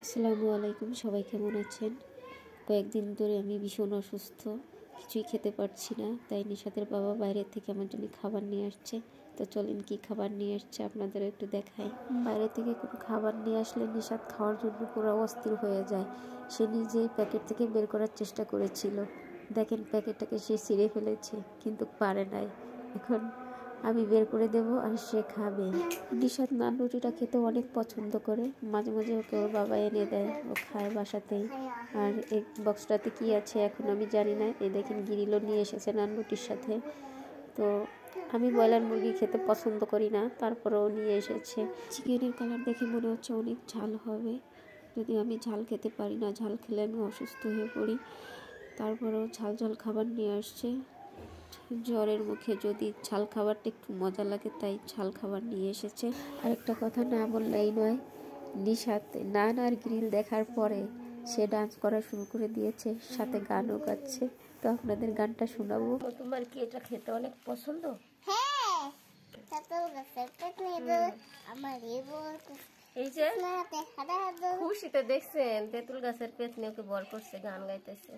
আসসালামু আলাইকুম, সবাই কেমন আছেন? কয়েকদিন ধরে আমি ভীষণ অসুস্থ, কিছুই খেতে পারছি না। তাই নিশাতের বাবা বাইরে থেকে আমার জন্য খাবার নিয়ে আসছে। তো চলেন কি খাবার নিয়ে আসছে আপনাদের একটু দেখাই। বাইরে থেকে কোনো খাবার নিয়ে আসলে নিশাত খাওয়ার জন্য পুরো অস্থির হয়ে যায়। সে নিজেই প্যাকেট থেকে বের করার চেষ্টা করেছিল। দেখেন প্যাকেটটাকে সে ছিঁড়ে ফেলেছে, কিন্তু পারে নাই। এখন আমি বের করে দেব আর সে খাবে। নিশাত নান রুটিটা খেতে অনেক পছন্দ করে, মাঝে মাঝে ওকে ওর বাবা এনে দেয়, ও খায় বাসাতেই। আর এই বক্সটাতে কি আছে এখন আমি জানি না। এই দেখেন গ্রিলও নিয়ে এসেছে নান রুটির সাথে। তো আমি ব্রয়লার মুরগি খেতে পছন্দ করি না, তারপরেও নিয়ে এসেছে। চিকেনের কালার দেখে মনে হচ্ছে অনেক ঝাল হবে, যদি আমি ঝাল খেতে পারি না, ঝাল খেলে আমি অসুস্থ হয়ে পড়ি। তারপরেও ঝাল ঝাল খাবার নিয়ে আসছে। জ্বরের মুখে যদি ঝাল খাবারটা একটু মজা লাগে, তাই ঝাল খাবার নিয়ে এসেছে। আরেকটা কথা না বললেই নয়, নিশাত নান আর গ্রিল দেখার পরে সে ডান্স করা শুরু করে দিয়েছে, সাথে গানও গাচ্ছে। তো আপনাদের গানটা শোনাবো। তোমার কি এটা খেতে অনেক পছন্দ? হ্যাঁ, এই যে খুশিতে দেখছেন তেঁতুল গাছের পেছনে ওকে বর করছে, গান গাইতেছে।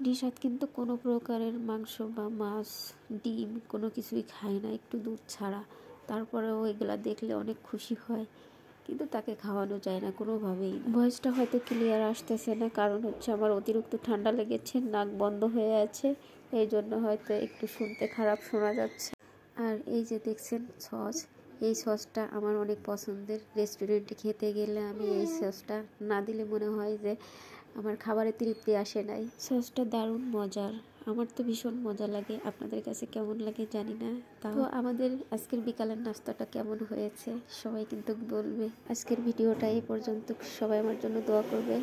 নিশাত কিন্তু কোনো প্রকারের মাংস বা মাছ, ডিম কোনো কিছুই খায় না, একটু দুধ ছাড়া। তারপরেও এগুলা দেখলে অনেক খুশি হয়, কিন্তু তাকে খাওয়ানো যায় না কোনোভাবেই। ভয়েসটা হয়তো ক্লিয়ার আসতেছে না, কারণ হচ্ছে আমার অতিরিক্ত ঠান্ডা লেগেছে, নাক বন্ধ হয়ে আছে, এই জন্য হয়তো একটু শুনতে খারাপ শোনা যাচ্ছে। আর এই যে দেখছেন সস, এই সসটা আমার অনেক পছন্দের। রেস্টুরেন্টে খেতে গেলে আমি এই সসটা না দিলে মনে হয় যে আমার খাবারে তৃপ্তি আসে নাই। সসটা দারুণ মজার, আমার তো ভীষণ মজা লাগে। আপনাদের কাছে কেমন লাগে জানি না। তাও আমাদের আজকের বিকালের নাস্তাটা কেমন হয়েছে সবাই কিন্তু বলবে। আজকের ভিডিওটা এই পর্যন্ত। সবাই আমার জন্য দোয়া করবে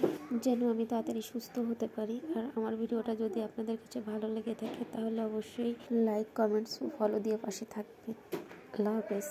যেন আমি তাড়াতাড়ি সুস্থ হতে পারি। আর আমার ভিডিওটা যদি আপনাদের কাছে ভালো লেগে থাকে তাহলে অবশ্যই লাইক, কমেন্টস ও ফলো দিয়ে পাশে থাকবেন। আল্লাহ হাফেজ।